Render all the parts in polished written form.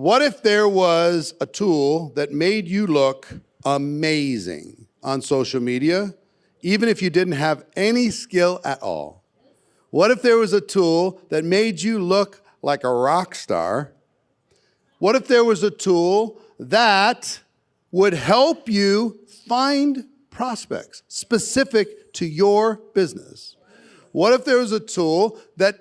What if there was a tool that made you look amazing on social media, even if you didn't have any skill at all? What if there was a tool that made you look like a rock star? What if there was a tool that would help you find prospects specific to your business? What if there was a tool that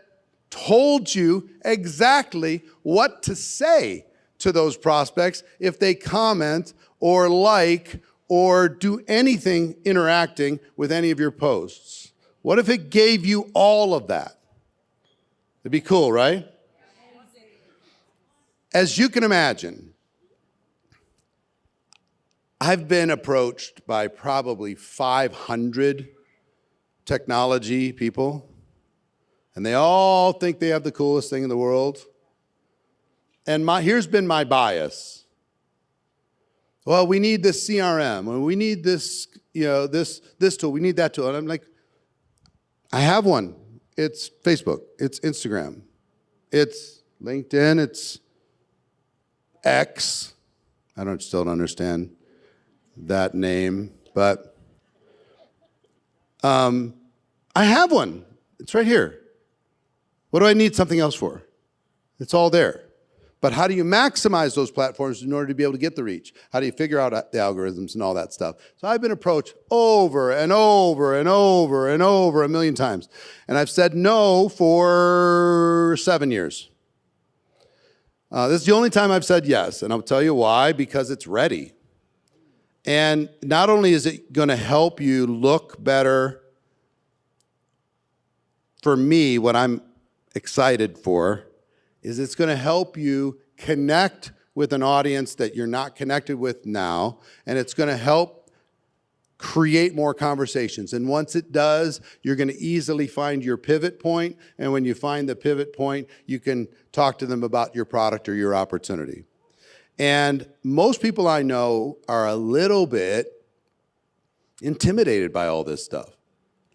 told you exactly what to say to those prospects if they comment or like or do anything interacting with any of your posts? What if it gave you all of that? It'd be cool, right? As you can imagine, I've been approached by probably 500 technology people, and they all think they have the coolest thing in the world. And here's been my bias. Well, we need this CRM, or we need this, this tool, we need that tool. And I'm like, I have one. It's Facebook, it's Instagram, it's LinkedIn, it's X. I still don't understand that name, but I have one. It's right here. What do I need something else for? It's all there. But how do you maximize those platforms in order to be able to get the reach? How do you figure out the algorithms and all that stuff? So I've been approached over and over and over and over a million times. And I've said no for 7 years. This is the only time I've said yes. And I'll tell you why, because it's ready. And not only is it going to help you look better, for me, what I'm excited for is it's going to help you connect with an audience that you're not connected with now, and it's going to help create more conversations. And once it does, you're going to easily find your pivot point, and when you find the pivot point, you can talk to them about your product or your opportunity. And most people I know are a little bit intimidated by all this stuff.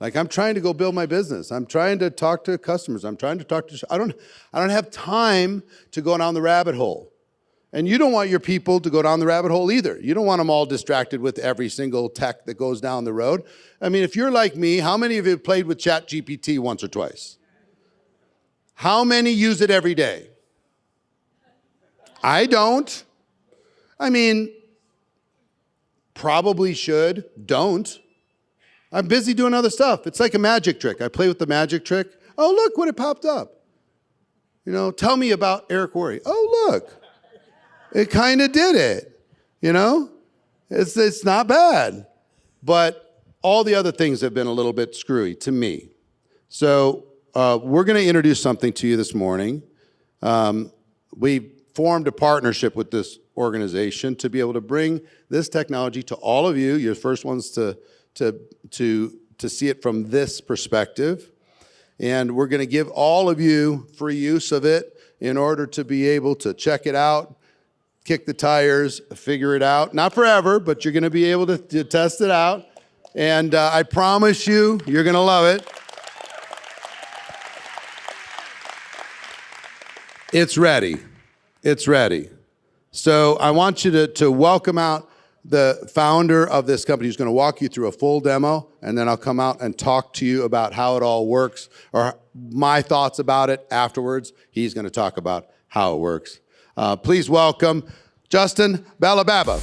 Like, I'm trying to go build my business. I'm trying to talk to customers. I'm trying to talk to, I don't have time to go down the rabbit hole. And you don't want your people to go down the rabbit hole either. You don't want them all distracted with every single tech that goes down the road. I mean, if you're like me, how many of you have played with ChatGPT once or twice? How many use it every day? I don't. I mean, probably should, don't. I'm busy doing other stuff. It's like a magic trick. I play with the magic trick. Oh, look what it popped up. Tell me about Eric Worre. Oh, look. It kind of did it. It's not bad. But all the other things have been a little bit screwy to me. So we're going to introduce something to you this morning. We formed a partnership with this organization to be able to bring this technology to all of you. You're the first ones to see it from this perspective. And we're going to give all of you free use of it in order to be able to check it out, kick the tires, figure it out. Not forever, but you're going to be able to test it out. And I promise you, you're going to love it. It's ready. It's ready. So I want you to welcome out the founder of this company, who's going to walk you through a full demo, and then I'll come out and talk to you about how it all works, or my thoughts about it afterwards. He's going to talk about how it works. Please welcome Justin Balababa.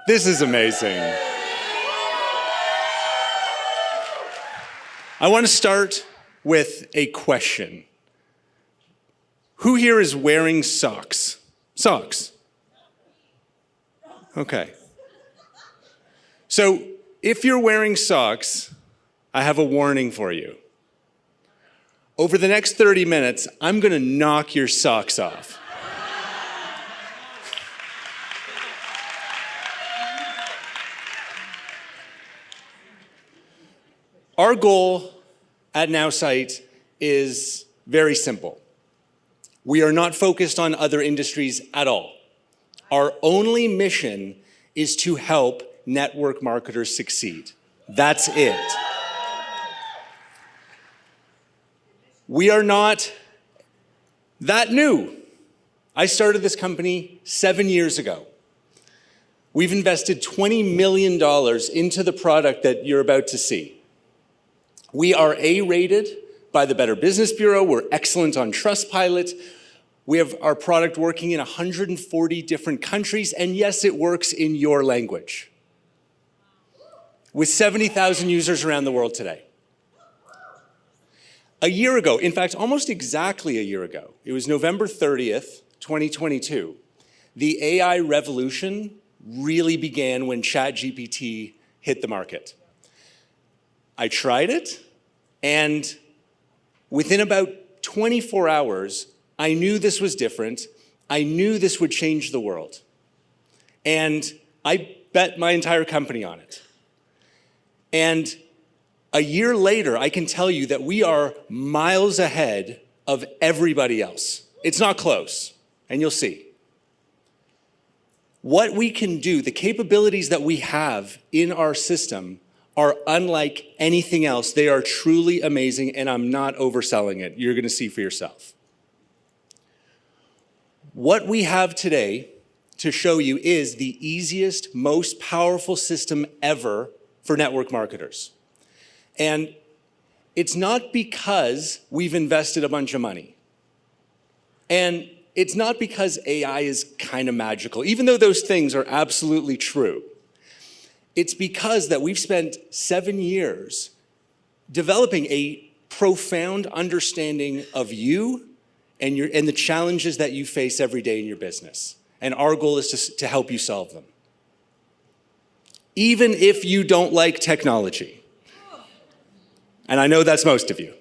This is amazing. I want to start with a question. Who here is wearing socks? Socks. Okay. So if you're wearing socks, I have a warning for you. Over the next 30 minutes, I'm going to knock your socks off. Our goal at Nowsite is very simple. We are not focused on other industries at all. Our only mission is to help network marketers succeed. That's it. We are not that new. I started this company 7 years ago. We've invested $20 million into the product that you're about to see. We are A-rated by the Better Business Bureau. We're excellent on Trustpilot. We have our product working in 140 different countries, and yes, it works in your language. With 70,000 users around the world today. A year ago, in fact, almost exactly a year ago, it was November 30th, 2022, the AI revolution really began when ChatGPT hit the market. I tried it, and within about 24 hours, I knew this was different. I knew this would change the world. And I bet my entire company on it. And a year later, I can tell you that we are miles ahead of everybody else. It's not close, and you'll see. What we can do, the capabilities that we have in our system are unlike anything else. They are truly amazing, and I'm not overselling it. You're going to see for yourself. What we have today to show you is the easiest, most powerful system ever for network marketers. And it's not because we've invested a bunch of money. And it's not because AI is kind of magical, even though those things are absolutely true. It's because that we've spent 7 years developing a profound understanding of you and the challenges that you face every day in your business. And our goal is to help you solve them. Even if you don't like technology. And I know that's most of you.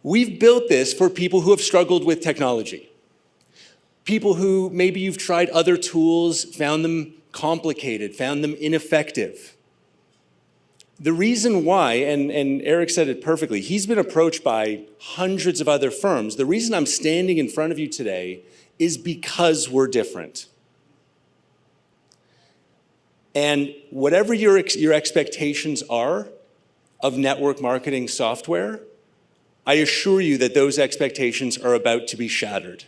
We've built this for people who have struggled with technology. People who maybe you've tried other tools, found them complicated, found them ineffective. The reason why, and Eric said it perfectly, he's been approached by hundreds of other firms. The reason I'm standing in front of you today is because we're different. And whatever your expectations are of network marketing software, I assure you that those expectations are about to be shattered.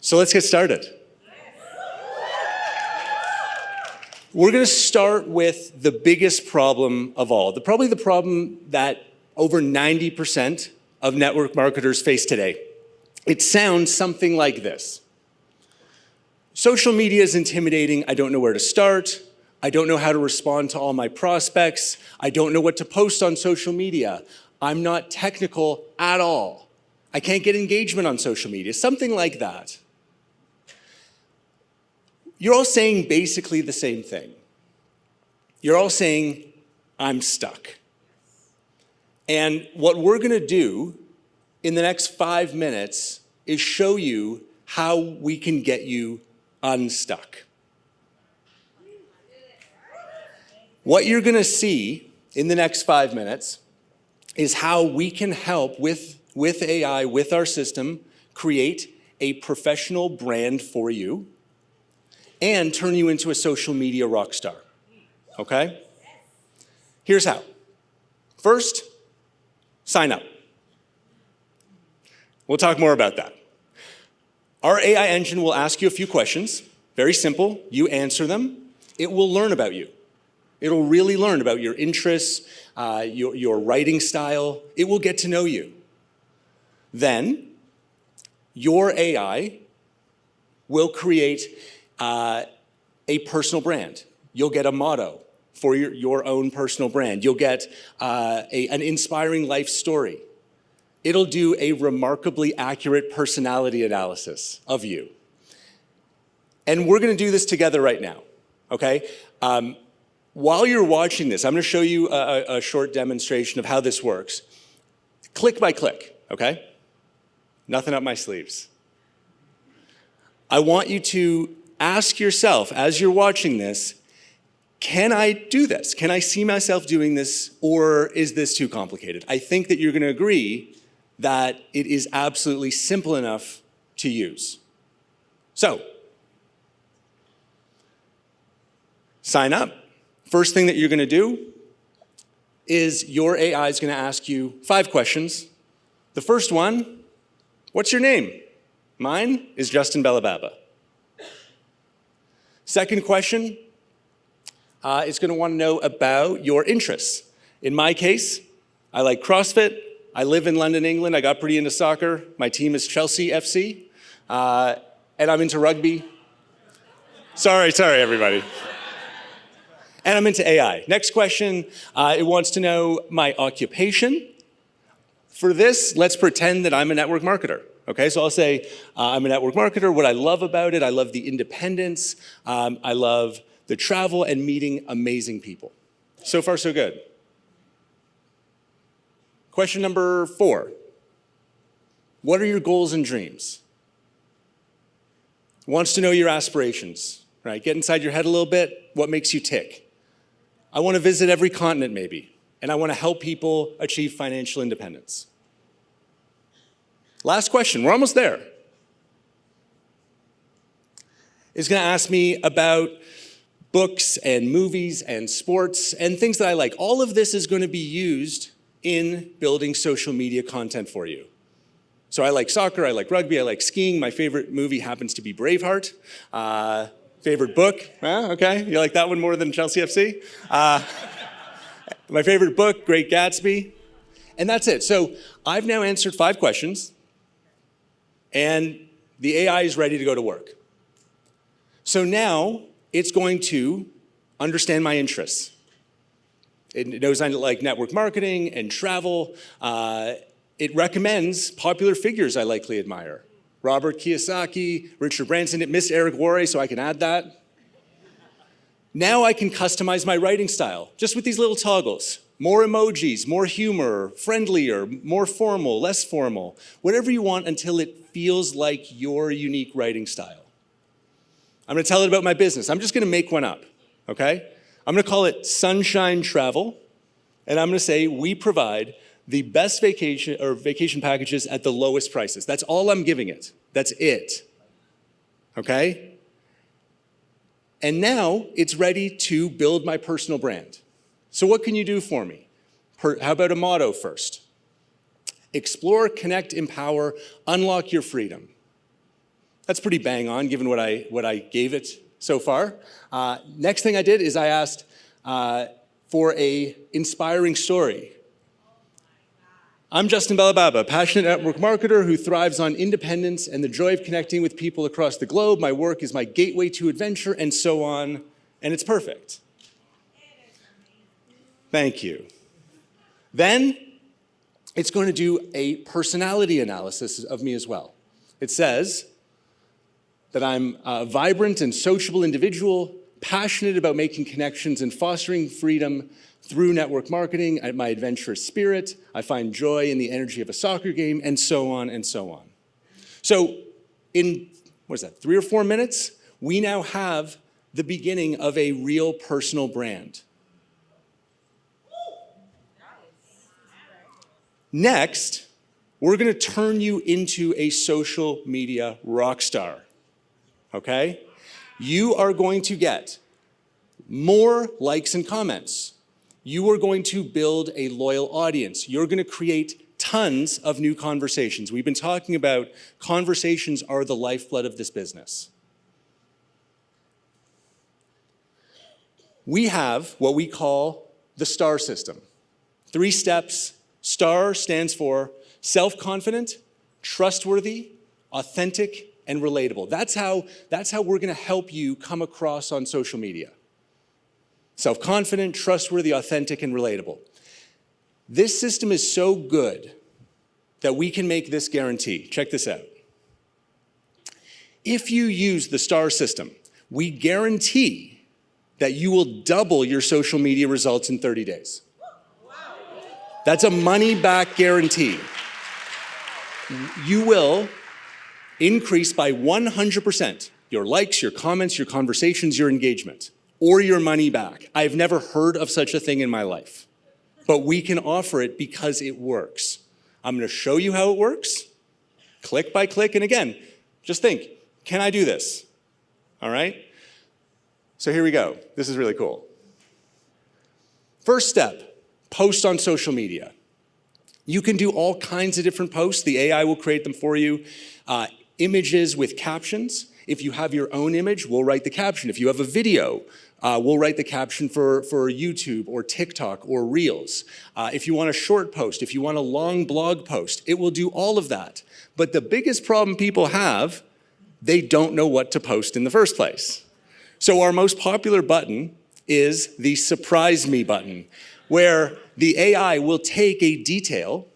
So let's get started. We're going to start with the biggest problem of all, probably the problem that over 90% of network marketers face today. It sounds something like this. Social media is intimidating. I don't know where to start. I don't know how to respond to all my prospects. I don't know what to post on social media. I'm not technical at all. I can't get engagement on social media, something like that. You're all saying basically the same thing. You're all saying, I'm stuck. And what we're going to do in the next 5 minutes is show you how we can get you unstuck. What you're going to see in the next 5 minutes is how we can help with AI, with our system, create a professional brand for you and turn you into a social media rock star. Okay? Here's how. First, sign up. We'll talk more about that. Our AI engine will ask you a few questions. Very simple. You answer them. It will learn about you. It'll really learn about your interests, your writing style. It will get to know you. Then, your AI will create a personal brand. You'll get a motto for your own personal brand. You'll get an inspiring life story. It'll do a remarkably accurate personality analysis of you. And we're going to do this together right now, okay? While you're watching this, I'm going to show you a short demonstration of how this works. Click by click, okay? Nothing up my sleeves. I want you to ask yourself, as you're watching this, can I do this? Can I see myself doing this, or is this too complicated? I think that you're going to agree that it is absolutely simple enough to use. So, sign up. First thing that you're going to do is your AI is going to ask you 5 questions. The first one, what's your name? Mine is Justin Bellababa. Second question, it's going to want to know about your interests. In my case, I like CrossFit. I live in London, England. I got pretty into soccer. My team is Chelsea FC. And I'm into rugby. Sorry, everybody. And I'm into AI. Next question, it wants to know my occupation. For this, let's pretend that I'm a network marketer. Okay, so I'll say I'm a network marketer. What I love about it, I love the independence. I love the travel and meeting amazing people. So far, so good. Question number 4. What are your goals and dreams? Wants to know your aspirations, right? Get inside your head a little bit. What makes you tick? I want to visit every continent maybe, and I want to help people achieve financial independence. Last question, we're almost there. It's going to ask me about books and movies and sports and things that I like. All of this is going to be used in building social media content for you. So I like soccer, I like rugby, I like skiing. My favorite movie happens to be Braveheart. Favorite book, okay, you like that one more than Chelsea FC? My favorite book, Great Gatsby. And that's it. So I've now answered 5 questions, and the AI is ready to go to work. So now it's going to understand my interests. It knows I like network marketing and travel. It recommends popular figures I likely admire. Robert Kiyosaki, Richard Branson. It missed Eric Worre, so I can add that. Now I can customize my writing style, just with these little toggles. More emojis, more humor, friendlier, more formal, less formal. Whatever you want until it feels like your unique writing style. I'm going to tell it about my business. I'm just going to make one up, okay? I'm going to call it Sunshine Travel, and I'm going to say we provide the best vacation packages at the lowest prices. That's all I'm giving it. That's it, okay? And now it's ready to build my personal brand. So what can you do for me? How about a motto first? Explore, connect, empower, unlock your freedom. That's pretty bang on given what I gave it so far. Next thing I did is I asked for an inspiring story. I'm Justin Bellababa, passionate network marketer who thrives on independence and the joy of connecting with people across the globe. My work is my gateway to adventure, and so on, and it's perfect. Thank you. Then it's going to do a personality analysis of me as well. It says that I'm a vibrant and sociable individual, passionate about making connections and fostering freedom through network marketing, my adventurous spirit, I find joy in the energy of a soccer game, and so on and so on. So in, 3 or 4 minutes, we now have the beginning of a real personal brand. Next, we're going to turn you into a social media rock star, okay? You are going to get more likes and comments. You are going to build a loyal audience. You're going to create tons of new conversations. We've been talking about conversations are the lifeblood of this business. We have what we call the STAR system. 3 steps. STAR stands for self-confident, trustworthy, authentic, and relatable. That's how we're going to help you come across on social media. Self-confident, trustworthy, authentic, and relatable. This system is so good that we can make this guarantee. Check this out. If you use the STAR system, we guarantee that you will double your social media results in 30 days. That's a money-back guarantee. You will increase by 100% your likes, your comments, your conversations, your engagement. or your money back. I've never heard of such a thing in my life, but we can offer it because it works. I'm going to show you how it works, click by click, and again, just think, can I do this? All right? So here we go. This is really cool. First step, post on social media. You can do all kinds of different posts. The AI will create them for you. Images with captions. If you have your own image, we'll write the caption. If you have a video, we'll write the caption for YouTube or TikTok or Reels. If you want a short post, if you want a long blog post, it will do all of that. But the biggest problem people have, they don't know what to post in the first place. So our most popular button is the Surprise Me button, where the AI will take a detail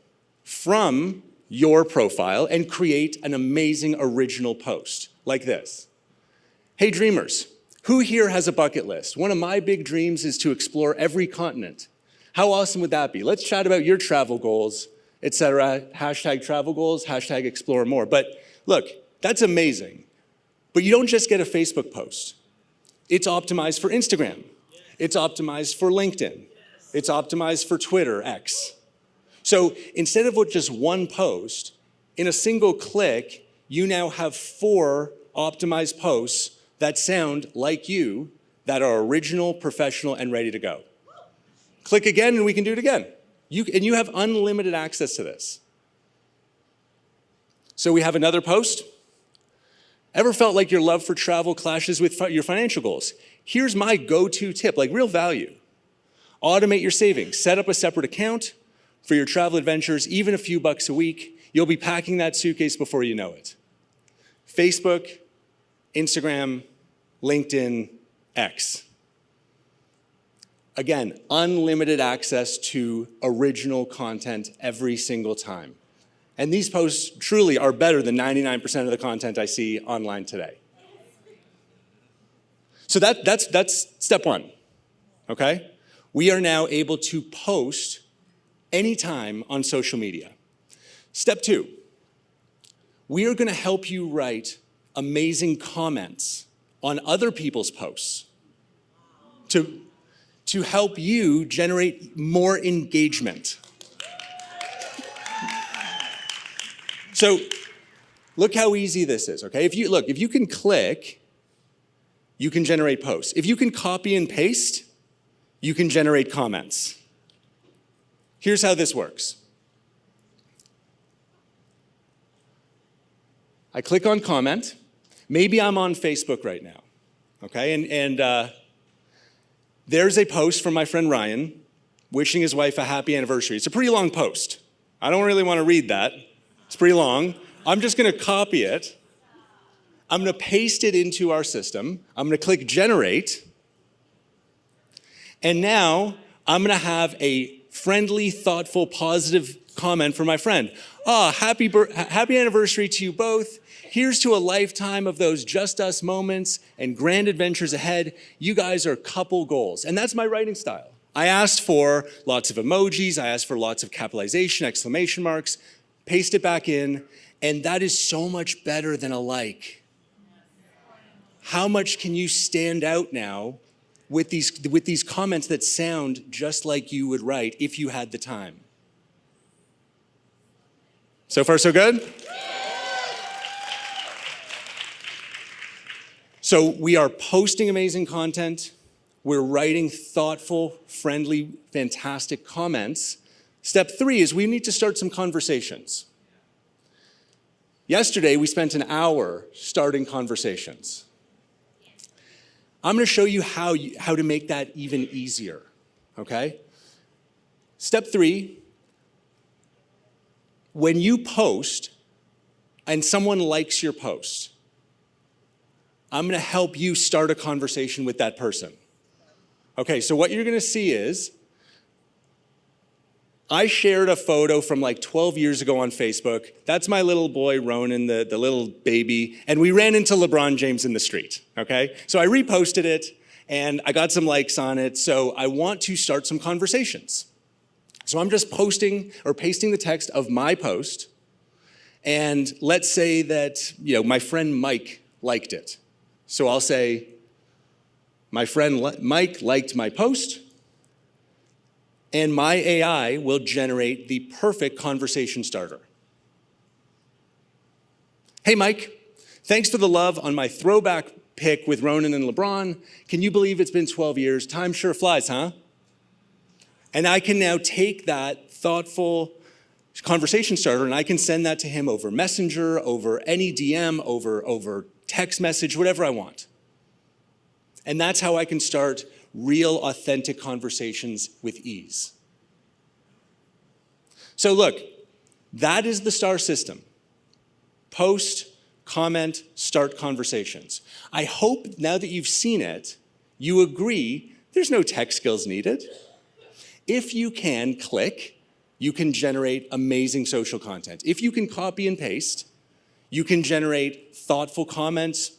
from your profile and create an amazing original post like this. Hey dreamers, who here has a bucket list? One of my big dreams is to explore every continent. How awesome would that be? Let's chat about your travel goals, etc. Hashtag travel goals, hashtag explore more. But look, that's amazing. But you don't just get a Facebook post. It's optimized for Instagram. It's optimized for LinkedIn. It's optimized for Twitter, X. So instead of with just one post, in a single click, you now have 4 optimized posts that sound like you, that are original, professional, and ready to go. Click again and we can do it again. And you have unlimited access to this. So we have another post. Ever felt like your love for travel clashes with your financial goals? Here's my go-to tip, like real value. Automate your savings. Set up a separate account for your travel adventures, even a few bucks a week. You'll be packing that suitcase before you know it. Facebook, Instagram, LinkedIn, X. Again, unlimited access to original content every single time. And these posts truly are better than 99% of the content I see online today. So that's step 1, okay? We are now able to post anytime on social media. Step 2, we are going to help you write amazing comments on other people's posts to help you generate more engagement. So look how easy this is, okay? If you can click, you can generate posts. If you can copy and paste, you can generate comments. Here's how this works. I click on comment. Maybe I'm on Facebook right now, okay? And there's a post from my friend Ryan wishing his wife a happy anniversary. It's a pretty long post. I don't really want to read that. It's pretty long. I'm just going to copy it. I'm going to paste it into our system. I'm going to click generate. And now I'm going to have a friendly, thoughtful, positive comment from my friend. Happy anniversary to you both. Here's to a lifetime of those just us moments and grand adventures ahead. You guys are couple goals. And that's my writing style. I asked for lots of emojis. I asked for lots of capitalization, exclamation marks, paste it back in. And that is so much better than a like. How much can you stand out now with these comments that sound just like you would write if you had the time? So far, so good? So we are posting amazing content. We're writing thoughtful, friendly, fantastic comments. Step 3 is we need to start some conversations. Yesterday, we spent an hour starting conversations. I'm going to show you how to make that even easier, okay? Step 3, when you post and someone likes your post, I'm going to help you start a conversation with that person. Okay, so what you're going to see is I shared a photo from like 12 years ago on Facebook. That's my little boy, Ronan, the little baby. And we ran into LeBron James in the street, okay? So I reposted it, and I got some likes on it. So I want to start some conversations. So I'm just posting or pasting the text of my post. And let's say that, my friend Mike liked it. So I'll say, My friend Mike liked my post, and my AI will generate the perfect conversation starter. Hey, Mike, thanks for the love on my throwback pic with Ronan and LeBron. Can you believe it's been 12 years? Time sure flies, huh? And I can now take that thoughtful conversation starter and I can send that to him over Messenger, over any DM, over text message, whatever I want. And that's how I can start real, authentic conversations with ease. So look, that is the STAR system. Post, comment, start conversations. I hope now that you've seen it, you agree there's no tech skills needed. If you can click, you can generate amazing social content. If you can copy and paste, you can generate thoughtful comments,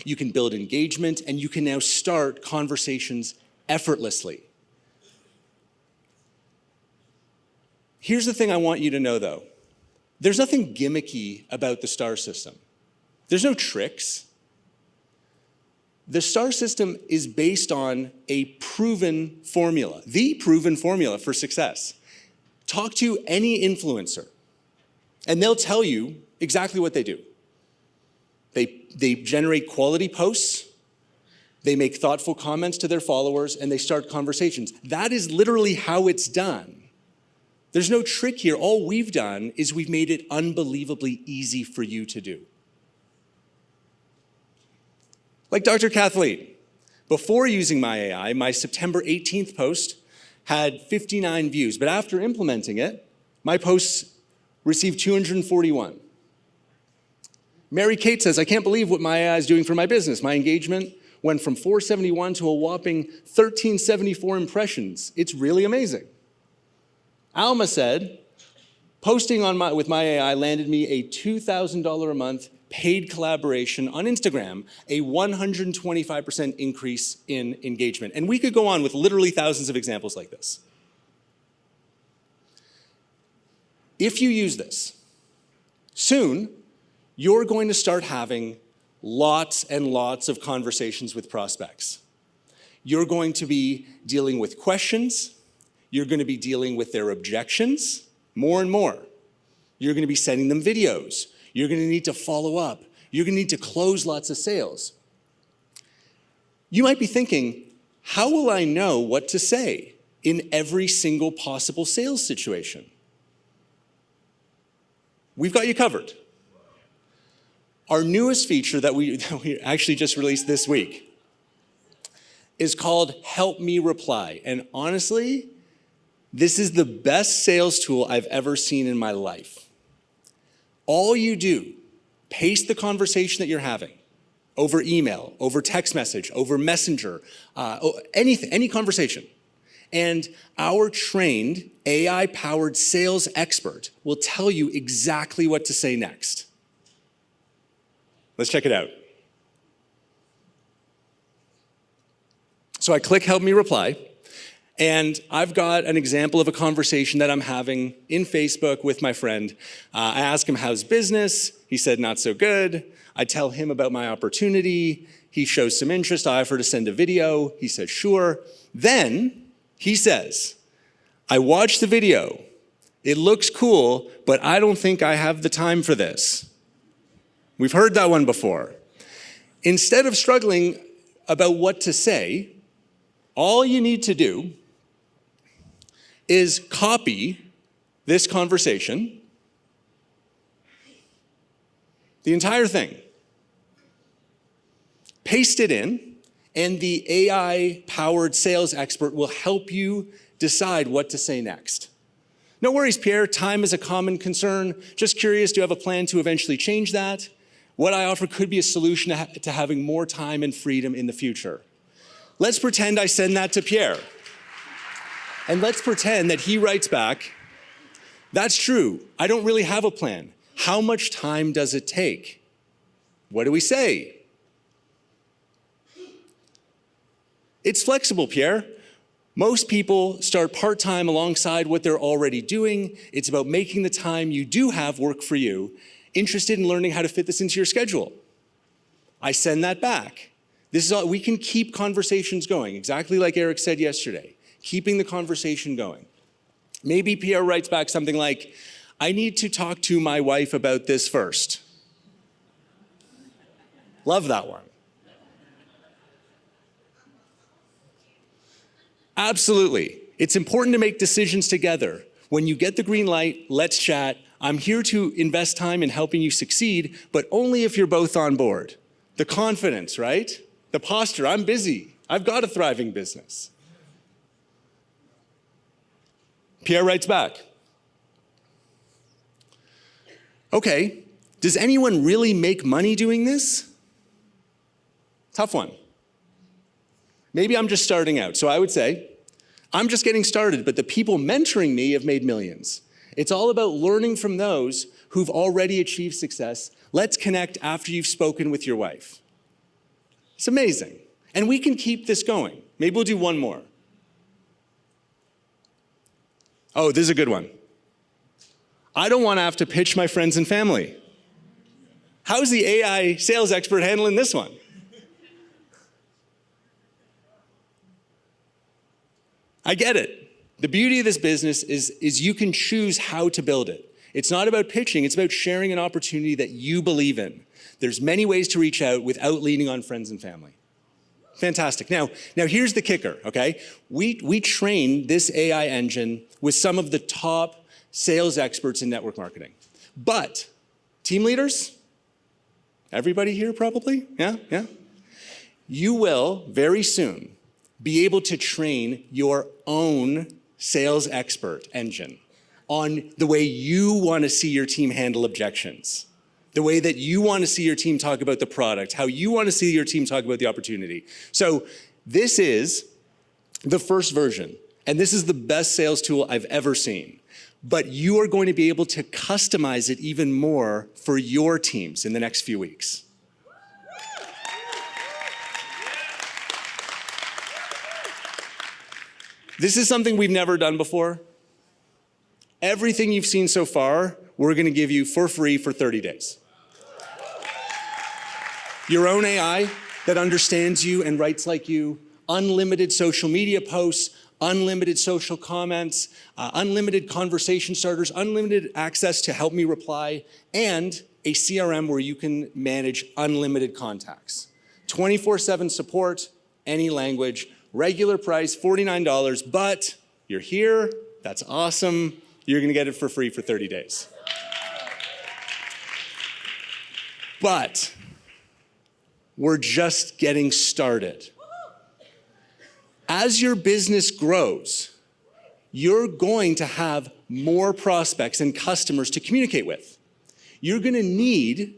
you can build engagement, and you can now start conversations effortlessly. Here's the thing I want you to know, though. There's nothing gimmicky about the STAR system. There's no tricks. The STAR system is based on a proven formula, the proven formula for success. Talk to any influencer, and they'll tell you exactly what they do. They generate quality posts, they make thoughtful comments to their followers, and they start conversations. That is literally how it's done. There's no trick here. All we've done is we've made it unbelievably easy for you to do. Like Dr. Kathleen, before using my AI, my September 18th post had 59 views, but after implementing it, my posts received 241. Mary Kate says, I can't believe what my AI is doing for my business. My engagement went from 471 to a whopping 1,374 impressions. It's really amazing. Alma said, posting with my AI landed me a $2,000 a month paid collaboration on Instagram, a 125% increase in engagement. And we could go on with literally thousands of examples like this. If you use this, soon you're going to start having lots and lots of conversations with prospects. You're going to be dealing with questions. You're going to be dealing with their objections more and more. You're going to be sending them videos. You're going to need to follow up. You're going to need to close lots of sales. You might be thinking, how will I know what to say in every single possible sales situation? We've got you covered. Our newest feature that we actually just released this week is called Help Me Reply. And honestly, this is the best sales tool I've ever seen in my life. All you do, paste the conversation that you're having over email, over text message, over Messenger, anything, any conversation. And our trained AI-powered sales expert will tell you exactly what to say next. Let's check it out. So I click Help Me Reply. And I've got an example of a conversation that I'm having in Facebook with my friend. I ask him, how's business? He said, not so good. I tell him about my opportunity. He shows some interest. I offer to send a video. He says, sure. Then he says, I watched the video. It looks cool, but I don't think I have the time for this. We've heard that one before. Instead of struggling about what to say, all you need to do is copy this conversation, the entire thing, paste it in, and the AI-powered sales expert will help you decide what to say next. No worries, Pierre, time is a common concern. Just curious, do you have a plan to eventually change that? What I offer could be a solution to having more time and freedom in the future. Let's pretend I send that to Pierre. And let's pretend that he writes back, that's true, I don't really have a plan. How much time does it take? What do we say? It's flexible, Pierre. Most people start part-time alongside what they're already doing. It's about making the time you do have work for you. Interested in learning how to fit this into your schedule? I send that back. This is all, we can keep conversations going, exactly like Eric said yesterday, keeping the conversation going. Maybe Pierre writes back something like, I need to talk to my wife about this first. Love that one. Absolutely. It's important to make decisions together. When you get the green light, let's chat. I'm here to invest time in helping you succeed, but only if you're both on board. The confidence, right? The posture, I'm busy. I've got a thriving business. Pierre writes back, okay, does anyone really make money doing this? Tough one. Maybe I'm just starting out. So I would say, I'm just getting started, but the people mentoring me have made millions. It's all about learning from those who've already achieved success. Let's connect after you've spoken with your wife. It's amazing. And we can keep this going. Maybe we'll do one more. Oh, this is a good one. I don't want to have to pitch my friends and family. How's the AI sales expert handling this one? I get it. The beauty of this business is you can choose how to build it. It's not about pitching, it's about sharing an opportunity that you believe in. There's many ways to reach out without leaning on friends and family. Fantastic. Now here's the kicker, okay? We train this AI engine with some of the top sales experts in network marketing. But team leaders, everybody here probably, yeah? You will very soon be able to train your own sales expert engine on the way you want to see your team handle objections, the way that you want to see your team talk about the product, how you want to see your team talk about the opportunity. So this is the first version, and this is the best sales tool I've ever seen. But you are going to be able to customize it even more for your teams in the next few weeks. This is something we've never done before. Everything you've seen so far, we're going to give you for free for 30 days. Your own AI that understands you and writes like you, unlimited social media posts, unlimited social comments, unlimited conversation starters, unlimited access to help me reply, and a CRM where you can manage unlimited contacts. 24/7 support, any language, regular price, $49, but you're here, that's awesome. You're gonna get it for free for 30 days. But we're just getting started. As your business grows, you're going to have more prospects and customers to communicate with. You're gonna need,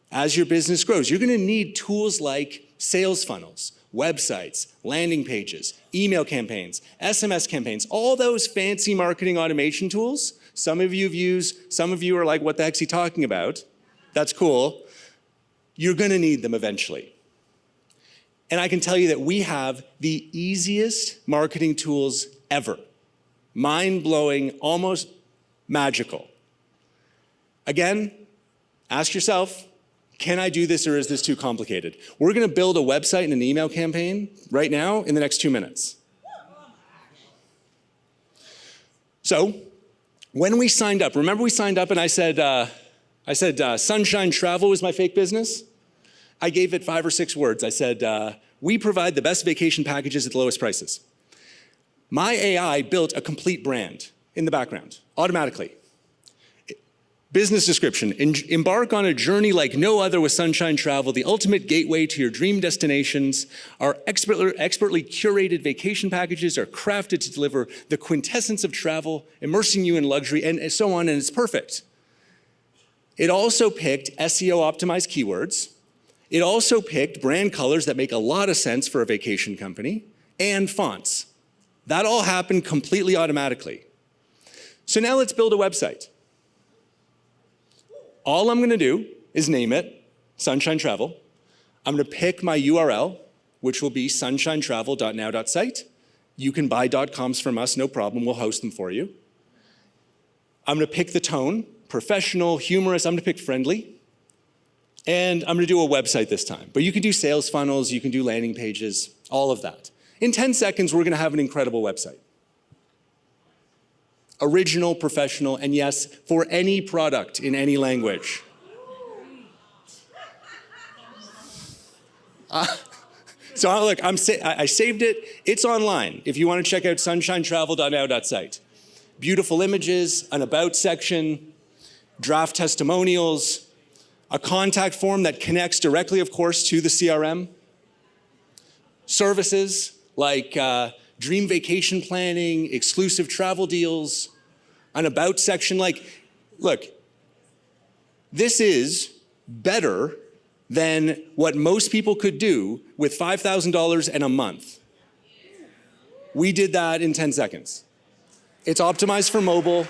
as your business grows, you're gonna need tools like sales funnels, websites, landing pages, email campaigns, SMS campaigns, all those fancy marketing automation tools. Some of you have used, some of you are like, what the heck's he talking about? That's cool. You're gonna need them eventually. And I can tell you that we have the easiest marketing tools ever. Mind-blowing, almost magical. Again, ask yourself, can I do this or is this too complicated? We're gonna build a website and an email campaign right now in the next 2 minutes. So, when we signed up, remember we signed up and I said Sunshine Travel was my fake business? I gave it 5 or 6 words. I said, we provide the best vacation packages at the lowest prices. My AI built a complete brand in the background, automatically. Business description, embark on a journey like no other with Sunshine Travel, the ultimate gateway to your dream destinations. Our expertly curated vacation packages are crafted to deliver the quintessence of travel, immersing you in luxury, and so on, and it's perfect. It also picked SEO optimized keywords. It also picked brand colors that make a lot of sense for a vacation company, and fonts. That all happened completely automatically. So now let's build a website. All I'm gonna do is name it Sunshine Travel. I'm gonna pick my URL, which will be sunshinetravel.now.site. You can buy .coms from us, no problem, we'll host them for you. I'm gonna pick the tone, professional, humorous, I'm gonna pick friendly. And I'm gonna do a website this time. But you can do sales funnels, you can do landing pages, all of that. In 10 seconds, we're gonna have an incredible website. Original, professional, and yes, for any product in any language. So look, I saved it. It's online if you want to check out sunshinetravel.now.site. Beautiful images, an about section, draft testimonials, a contact form that connects directly, of course, to the CRM. Services like dream vacation planning, exclusive travel deals, an about section. Like, look, this is better than what most people could do with $5,000 and a month. We did that in 10 seconds. It's optimized for mobile.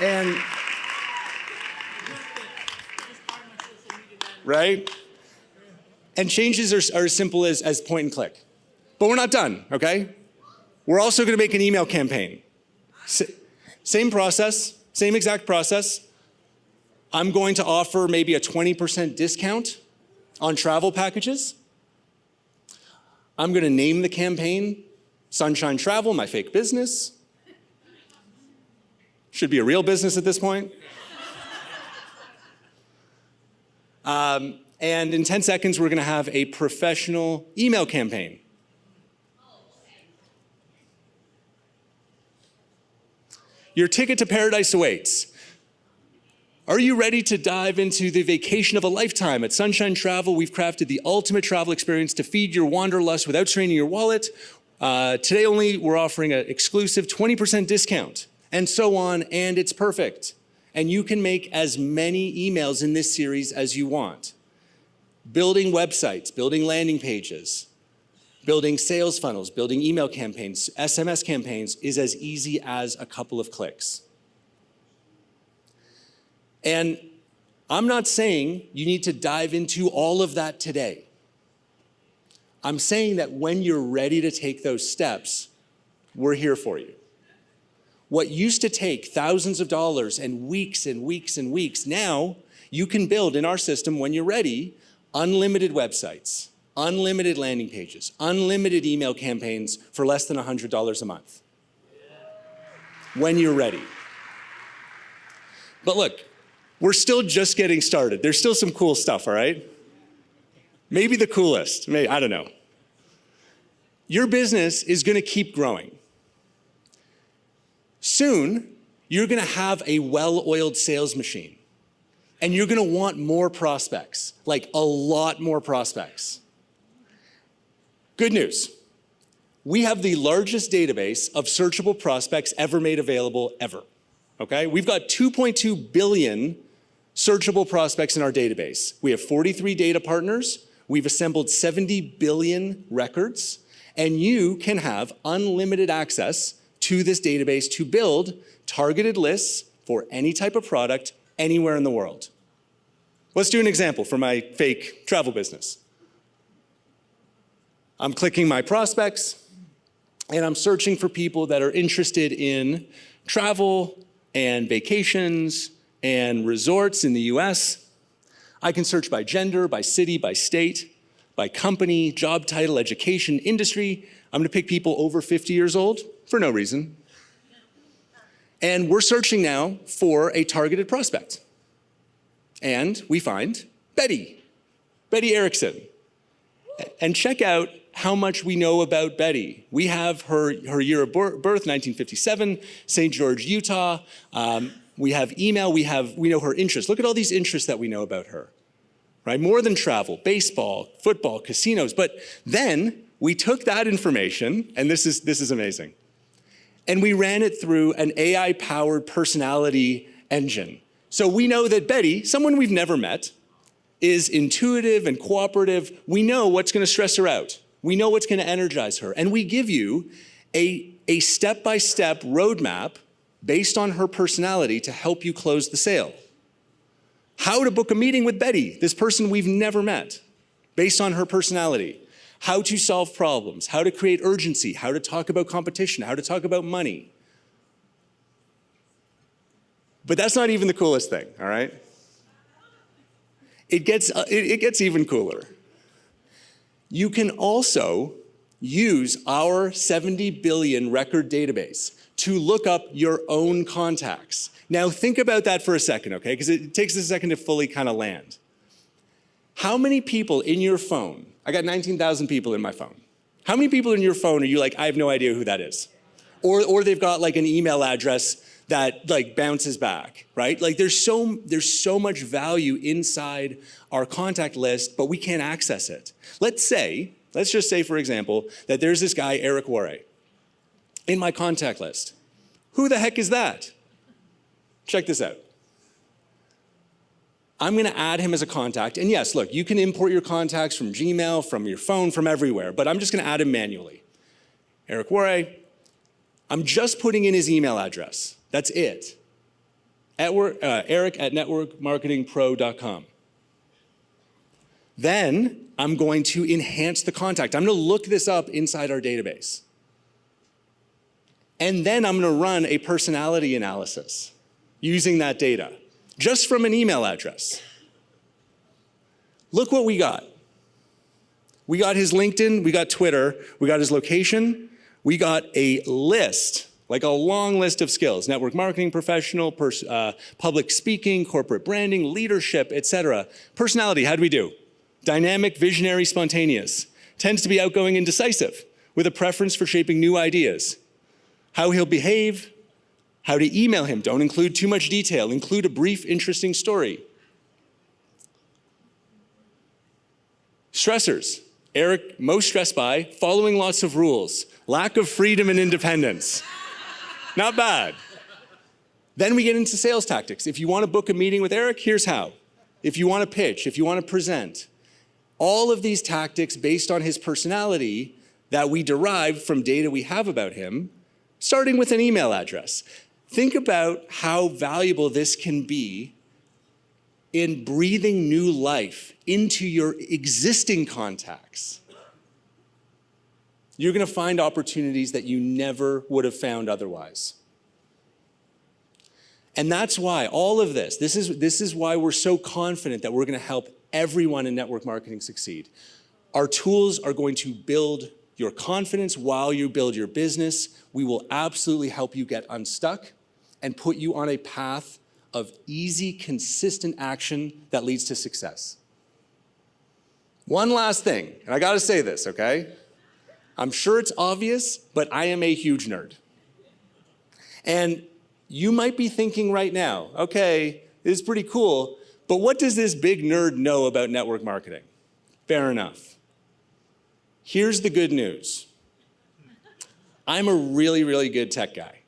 And, right? And changes are as simple as point and click. But we're not done, okay? We're also gonna make an email campaign. Same process, same exact process. I'm going to offer maybe a 20% discount on travel packages. I'm gonna name the campaign Sunshine Travel, my fake business. Should be a real business at this point. And in 10 seconds, we're gonna have a professional email campaign. Your ticket to paradise awaits. Are you ready to dive into the vacation of a lifetime? At Sunshine Travel, we've crafted the ultimate travel experience to feed your wanderlust without straining your wallet. Today only, we're offering an exclusive 20% discount, and so on, and it's perfect. And you can make as many emails in this series as you want. Building websites, building landing pages, building sales funnels, building email campaigns, SMS campaigns is as easy as a couple of clicks. And I'm not saying you need to dive into all of that today. I'm saying that when you're ready to take those steps, we're here for you. What used to take thousands of dollars and weeks and weeks and weeks, now you can build in our system when you're ready, unlimited websites, unlimited landing pages, unlimited email campaigns for less than $100 a month. When you're ready. But look, we're still just getting started. There's still some cool stuff, all right? Maybe the coolest, maybe, I don't know. Your business is gonna keep growing. Soon, you're gonna have a well-oiled sales machine, and you're gonna want more prospects, like a lot more prospects. Good news, we have the largest database of searchable prospects ever made available ever, okay? We've got 2.2 billion searchable prospects in our database. We have 43 data partners, we've assembled 70 billion records, and you can have unlimited access to this database to build targeted lists for any type of product anywhere in the world. Let's do an example for my fake travel business. I'm clicking my prospects, and I'm searching for people that are interested in travel and vacations and resorts in the US. I can search by gender, by city, by state, by company, job title, education, industry. I'm gonna pick people over 50 years old for no reason. And we're searching now for a targeted prospect. And we find Betty Erickson. And check out how much we know about Betty. We have her year of birth, 1957, St. George, Utah. We have email, we know her interests. Look at all these interests that we know about her, right? More than travel, baseball, football, casinos. But then we took that information, and this is amazing, and we ran it through an AI-powered personality engine. So we know that Betty, someone we've never met, is intuitive and cooperative. We know what's gonna stress her out. We know what's gonna energize her. And we give you a step-by-step roadmap based on her personality to help you close the sale. How to book a meeting with Betty, this person we've never met, based on her personality. How to solve problems, how to create urgency, how to talk about competition, how to talk about money. But that's not even the coolest thing, all right? It gets even cooler. You can also use our 70 billion record database to look up your own contacts. Now think about that for a second, okay? Because it takes a second to fully kind of land. How many people in your phone, I got 19,000 people in my phone. How many people in your phone are you like, I have no idea who that is? Or they've got like an email address that like bounces back, right? Like there's so much value inside our contact list, but we can't access it. Let's just say, for example, that there's this guy, Eric Warre, in my contact list. Who the heck is that? Check this out. I'm gonna add him as a contact, and yes, look, you can import your contacts from Gmail, from your phone, from everywhere, but I'm just gonna add him manually. Eric Warre, I'm just putting in his email address. That's it. Eric@networkmarketingpro.com. Then I'm going to enhance the contact. I'm going to look this up inside our database. And then I'm going to run a personality analysis using that data, just from an email address. Look what we got. We got his LinkedIn, we got Twitter, we got his location, we got a list, like a long list of skills: network marketing professional, public speaking, corporate branding, leadership, etc. Personality, how'd we do? Dynamic, visionary, spontaneous. Tends to be outgoing and decisive, with a preference for shaping new ideas. How he'll behave, how to email him. Don't include too much detail. Include a brief, interesting story. Stressors. Eric, most stressed by following lots of rules, lack of freedom and independence. Not bad. Then we get into sales tactics. If you want to book a meeting with Eric, here's how. If you want to pitch, if you want to present, all of these tactics based on his personality that we derive from data we have about him, starting with an email address. Think about how valuable this can be in breathing new life into your existing contacts. You're going to find opportunities that you never would have found otherwise. And that's why all of this is why we're so confident that we're going to help everyone in network marketing succeed. Our tools are going to build your confidence while you build your business. We will absolutely help you get unstuck and put you on a path of easy, consistent action that leads to success. One last thing, and I gotta say this, okay? I'm sure it's obvious, but I am a huge nerd. And you might be thinking right now, okay, this is pretty cool, but what does this big nerd know about network marketing? Fair enough. Here's the good news. I'm a really, really good tech guy.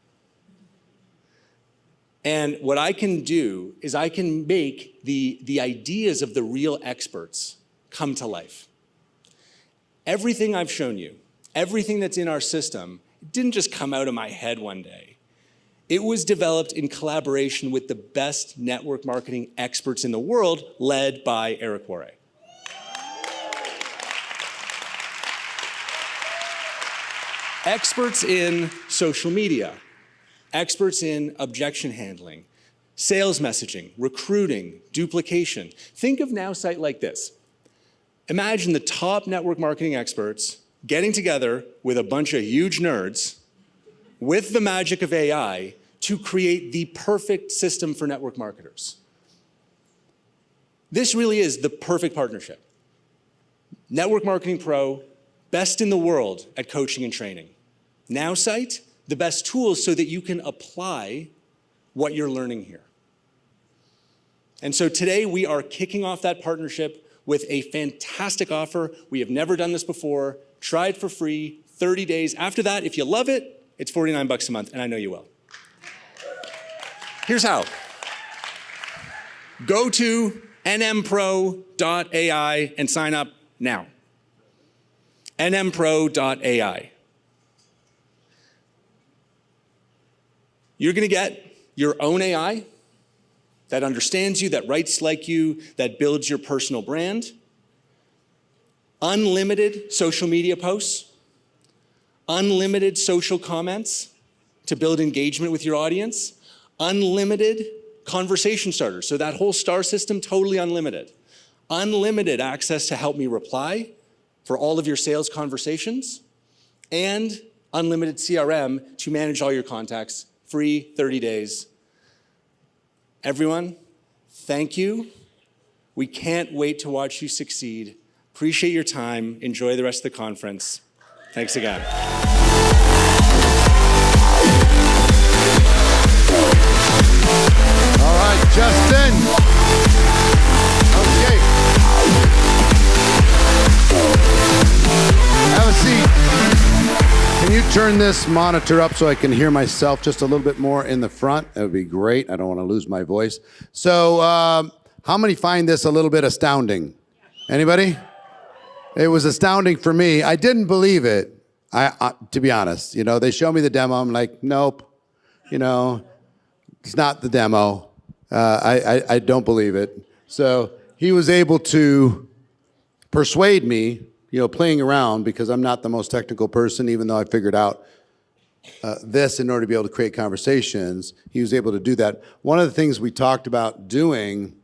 And what I can do is I can make the ideas of the real experts come to life. Everything I've shown you, everything that's in our system, it didn't just come out of my head one day. It was developed in collaboration with the best network marketing experts in the world, led by Eric Warre. Experts in social media, experts in objection handling, sales messaging, recruiting, duplication. Think of Nowsite like this. Imagine the top network marketing experts getting together with a bunch of huge nerds with the magic of AI to create the perfect system for network marketers. This really is the perfect partnership. Network Marketing Pro, best in the world at coaching and training. Nowsite, the best tools so that you can apply what you're learning here. And so today we are kicking off that partnership with a fantastic offer. We have never done this before. Try it for free, 30 days. After that, if you love it, it's $49 a month, and I know you will. Here's how. Go to nmpro.ai and sign up now. nmpro.ai. You're going to get your own AI that understands you, that writes like you, that builds your personal brand. Unlimited social media posts. Unlimited social comments to build engagement with your audience. Unlimited conversation starter. So that whole star system, totally unlimited. Unlimited access to help me reply for all of your sales conversations, and unlimited CRM to manage all your contacts, free 30 days. Everyone, thank you. We can't wait to watch you succeed. Appreciate your time. Enjoy the rest of the conference. Thanks again. All right, Justin. Okay. Have a seat. Can you turn this monitor up so I can hear myself just a little bit more in the front? That would be great. I don't want to lose my voice. So, how many find this a little bit astounding? Anybody? It was astounding for me. I didn't believe it. To be honest, they show me the demo. I'm like, nope. It's not the demo. I don't believe it. So he was able to persuade me, playing around, because I'm not the most technical person, even though I figured out this in order to be able to create conversations. He was able to do that. One of the things we talked about doing,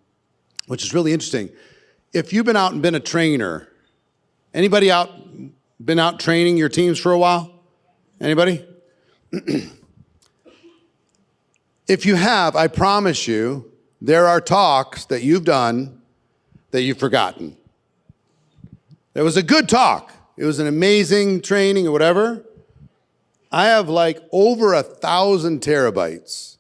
which is really interesting, if you've been out and been a trainer, anybody been out training your teams for a while? Anybody? If you have, I promise you, there are talks that you've done that you've forgotten. It was a good talk. It was an amazing training or whatever. I have like over 1,000 terabytes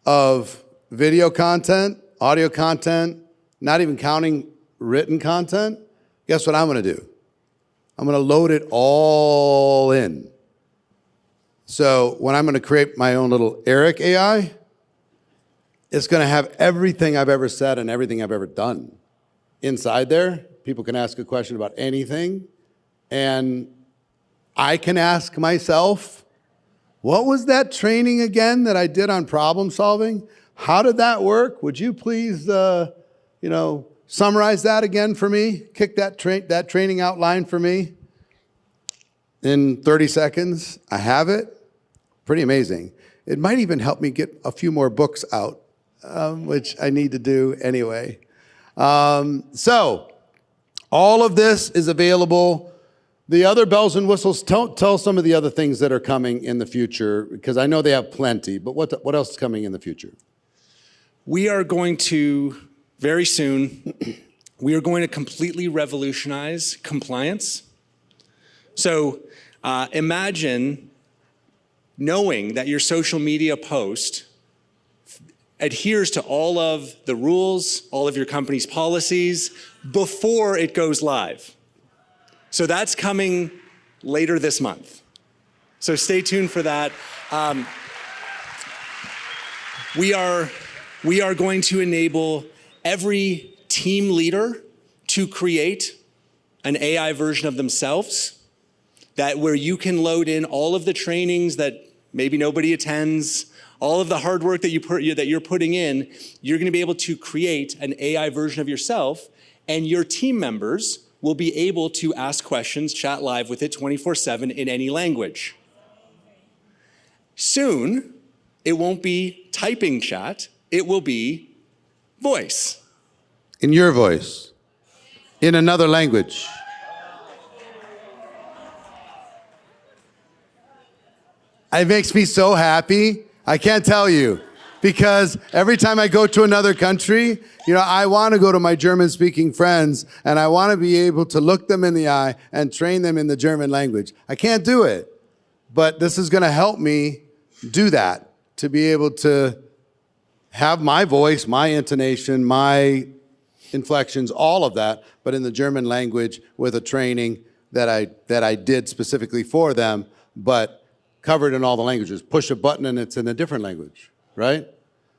of video content, audio content, not even counting written content. Guess what I'm going to do? I'm going to load it all in. So when I'm going to create my own little Eric AI, it's going to have everything I've ever said and everything I've ever done inside there. People can ask a question about anything, and I can ask myself, what was that training again that I did on problem solving? How did that work? Would you please, summarize that again for me? Kick that training outline for me in 30 seconds. I have it. Pretty amazing. It might even help me get a few more books out, which I need to do anyway. So all of this is available. The other bells and whistles, tell some of the other things that are coming in the future, because I know they have plenty, but what else is coming in the future? We are going to, very soon, we are going to completely revolutionize compliance. So imagine knowing that your social media post adheres to all of the rules, all of your company's policies before it goes live. So that's coming later this month. So stay tuned for that. We are going to enable every team leader to create an AI version of themselves, where you can load in all of the trainings that maybe nobody attends, all of the hard work that you're putting in. You're going to be able to create an AI version of yourself, and your team members will be able to ask questions, chat live with it 24/7 in any language. Soon, it won't be typing chat, it will be voice. In your voice, in another language. It makes me so happy. I can't tell you, because every time I go to another country, I want to go to my German-speaking friends, and I want to be able to look them in the eye and train them in the German language. I can't do it, but this is going to help me do that, to be able to have my voice, my intonation, my inflections, all of that, but in the German language with a training that I did specifically for them, but covered in all the languages. Push a button and it's in a different language, right?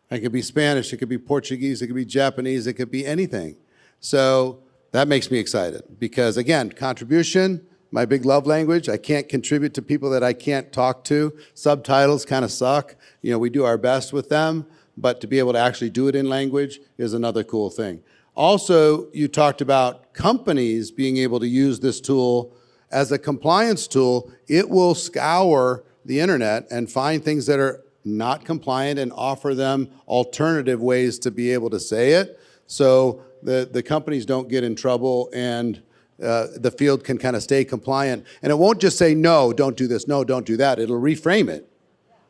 It could be Spanish, it could be Portuguese, it could be Japanese, it could be anything. So that makes me excited because, again, contribution, my big love language. I can't contribute to people that I can't talk to. Subtitles kind of suck. We do our best with them, but to be able to actually do it in language is another cool thing. Also, you talked about companies being able to use this tool as a compliance tool. It will scour the internet and find things that are not compliant and offer them alternative ways to be able to say it, so the companies don't get in trouble and the field can kind of stay compliant. And it won't just say, no, don't do this, no, don't do that. It'll reframe it.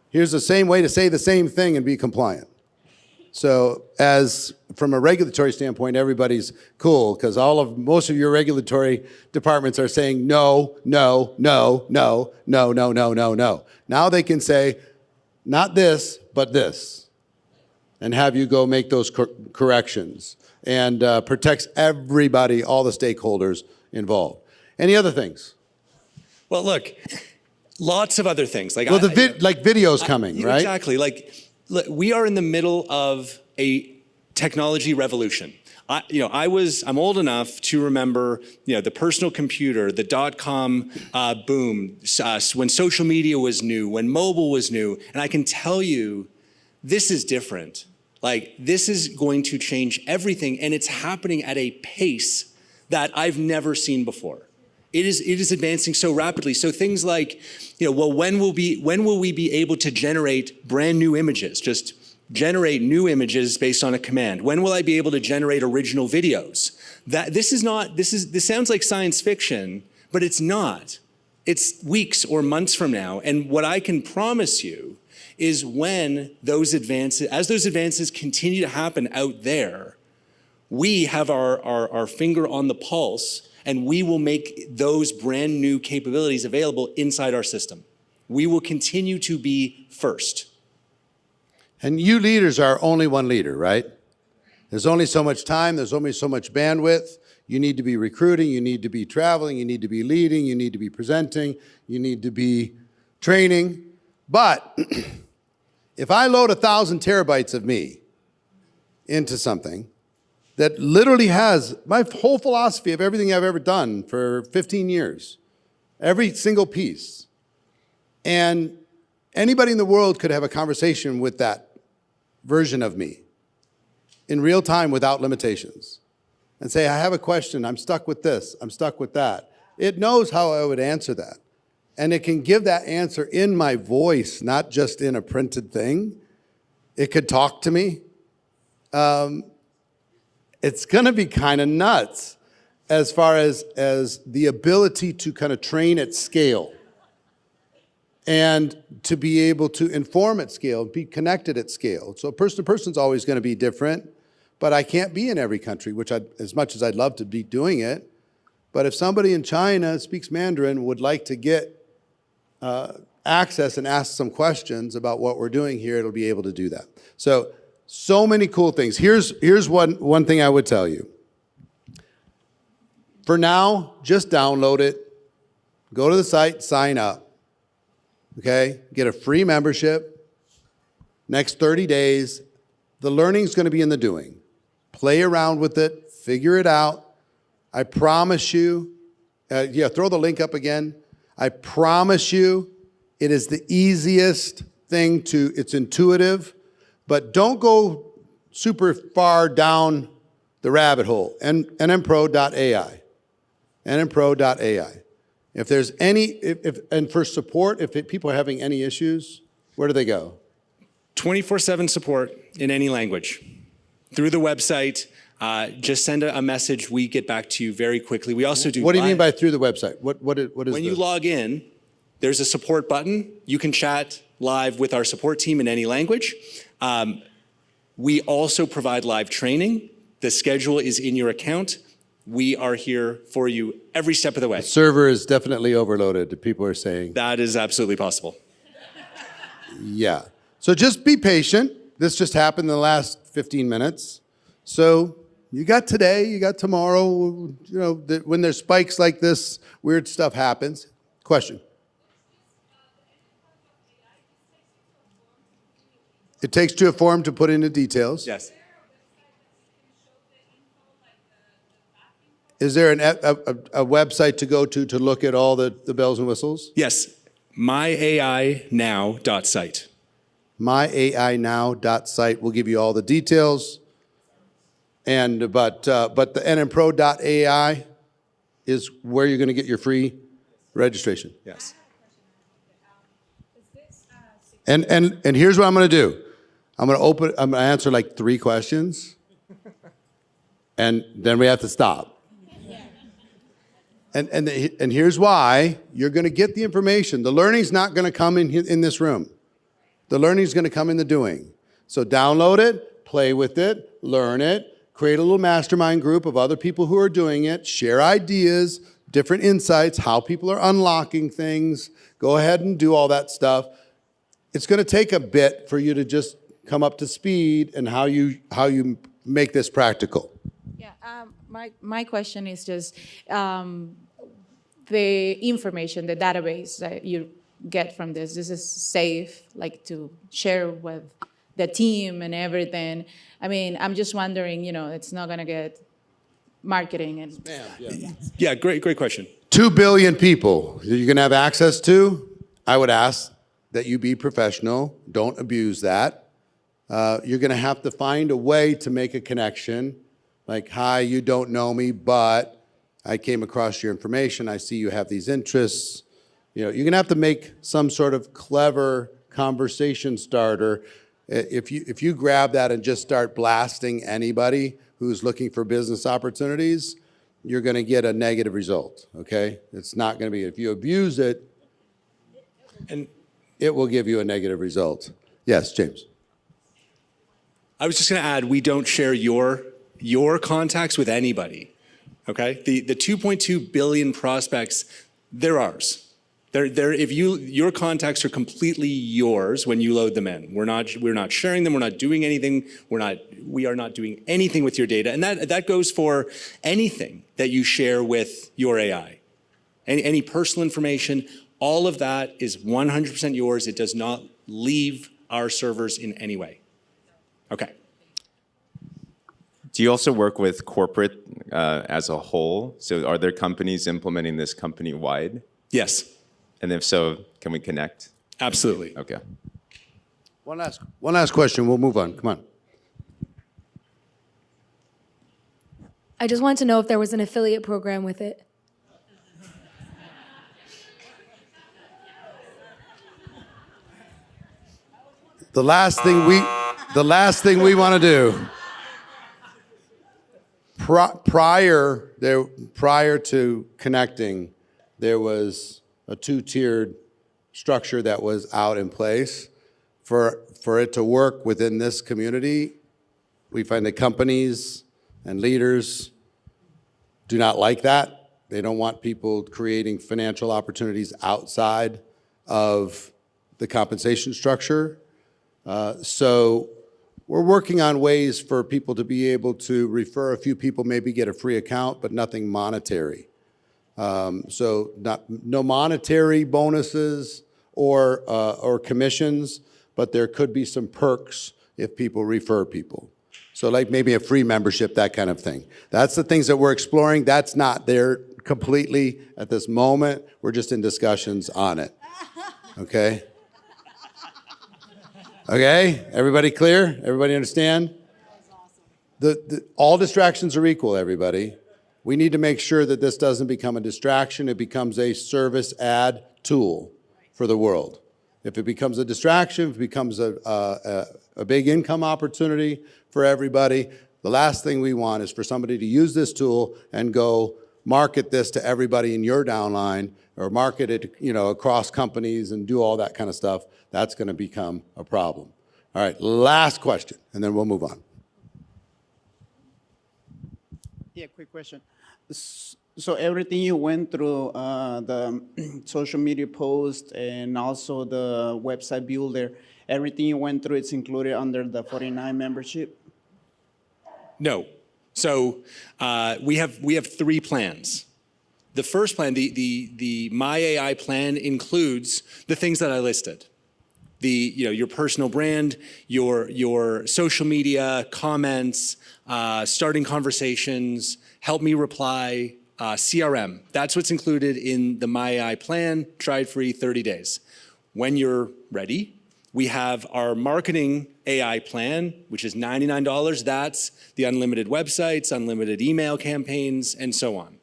Here's the same way to say the same thing and be compliant. So as from a regulatory standpoint, everybody's cool because most of your regulatory departments are saying no, no, no, no, no, no, no, no, no. Now they can say, not this, but this, and have you go make those corrections, and protects everybody, all the stakeholders involved. Any other things? Well, look, lots of other things. Like, well, like videos coming, right? Exactly. Like, look, we are in the middle of a technology revolution. I'm old enough to remember, the personal computer, the .com boom, when social media was new, when mobile was new, and I can tell you, this is different. Like, this is going to change everything, and it's happening at a pace that I've never seen before. It is advancing so rapidly. So things like, well, when will we be able to generate brand new images? Just generate new images based on a command. When will I be able to generate original videos? This sounds like science fiction, but it's not. It's weeks or months from now. And what I can promise you is as those advances continue to happen out there, we have our finger on the pulse, and we will make those brand new capabilities available inside our system. We will continue to be first. And you leaders are only one leader, right? There's only so much time, there's only so much bandwidth. You need to be recruiting, you need to be traveling, you need to be leading, you need to be presenting, you need to be training. But if I load 1,000 terabytes of me into something that literally has my whole philosophy of everything I've ever done for 15 years, every single piece, and anybody in the world could have a conversation with that version of me in real time without limitations and say, I have a question, I'm stuck with this, I'm stuck with that. It knows how I would answer that. And it can give that answer in my voice, not just in a printed thing. It could talk to me. It's gonna be kind of nuts as far as the ability to kind of train at scale and to be able to inform at scale, be connected at scale. So person to person is always gonna be different, but I can't be in every country, which as much as I'd love to be doing it, but if somebody in China speaks Mandarin, would like to get access and ask some questions about what we're doing here, it'll be able to do that. So many cool things. Here's one thing I would tell you. For now, just download it, go to the site, sign up. Okay, get a free membership. Next 30 days, the learning's gonna be in the doing. Play around with it, figure it out. I promise you, throw the link up again. I promise you, it is the easiest thing it's intuitive, but don't go super far down the rabbit hole. nmpro.ai, nmpro.ai. If there's and for support, if people are having any issues, where do they go? 24/7 support in any language. Through the website, just send a message. We get back to you very quickly. We also do. What do you mean by through the website? What is when you log in, there's a support button. You can chat live with our support team in any language. We also provide live training. The schedule is in your account. We are here for you every step of the way. The server is definitely overloaded, people are saying. That is absolutely possible. Yeah. So just be patient. This just happened in the last 15 minutes. So you got today, you got tomorrow. When there's spikes like this, weird stuff happens. Question. It takes to a form to put in the details. Yes. Is there a website to go to look at all the bells and whistles? Yes, myainow.site. myainow.site will give you all the details. But the nmpro.ai is where you're going to get your free registration. Yes. And here's what I'm going to do. I'm going to answer like 3 questions, and then we have to stop. And here's why. You're going to get the information. The learning's not going to come in this room. The learning's going to come in the doing. So download it, play with it, learn it, create a little mastermind group of other people who are doing it, share ideas, different insights, how people are unlocking things. Go ahead and do all that stuff. It's going to take a bit for you to just come up to speed and how you make this practical. Yeah, my question is just the information, the database that you get from this. This is safe, like to share with the team and everything. I mean, I'm just wondering, it's not going to get marketing and. Yeah, great question. 2 billion people you're going to have access to. I would ask that you be professional. Don't abuse that. You're going to have to find a way to make a connection. Like, hi, you don't know me, but I came across your information. I see you have these interests. You're going to have to make some sort of clever conversation starter. If you grab that and just start blasting anybody who's looking for business opportunities, you're going to get a negative result, okay? It's not going to be, if you abuse it, and it will give you a negative result. Yes, James. I was just going to add, we don't share your contacts with anybody, okay? The 2.2 billion prospects, they're ours. Your contacts are completely yours when you load them in. We're not sharing them. We're not doing anything. We are not doing anything with your data, and that goes for anything that you share with your AI. Any personal information, all of that is 100% yours. It does not leave our servers in any way. Okay. Do you also work with corporate as a whole? So are there companies implementing this company-wide? Yes. And if so, can we connect? Absolutely. Okay. One last question. We'll move on. Come on. I just wanted to know if there was an affiliate program with it. The last thing we want to do prior to connecting, there was a 2-tiered structure that was out in place. For it to work within this community, we find that companies and leaders do not like that. They don't want people creating financial opportunities outside of the compensation structure. So we're working on ways for people to be able to refer a few people, maybe get a free account, but nothing monetary. So no monetary bonuses or commissions, but there could be some perks if people refer people. So like maybe a free membership, that kind of thing. That's the things that we're exploring. That's not there completely at this moment. We're just in discussions on it. Okay? Okay? Everybody clear? Everybody understand? All distractions are equal, everybody. We need to make sure that this doesn't become a distraction. It becomes a service add tool for the world. If it becomes a distraction, if it becomes a big income opportunity for everybody, the last thing we want is for somebody to use this tool and go market this to everybody in your downline or market it, across companies and do all that kind of stuff. That's going to become a problem. All right, last question, and then we'll move on. Yeah, quick question. So everything you went through, the social media post and also the website builder, everything you went through, it's included under the 49 membership? No. So we have 3 plans. The first plan, the My AI plan, includes the things that I listed. Your personal brand, your social media, comments, starting conversations, help me reply, CRM. That's what's included in the My AI plan, try it free 30 days. When you're ready, we have our marketing AI plan, which is $99. That's the unlimited websites, unlimited email campaigns, and so on.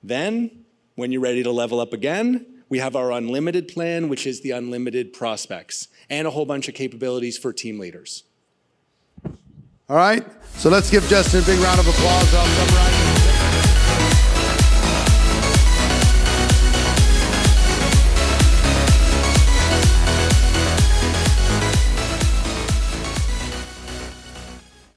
Then, when you're ready to level up again, We have our unlimited plan, which is the unlimited prospects, and a whole bunch of capabilities for team leaders. All right, so let's give Justin a big round of applause. I'll summarize.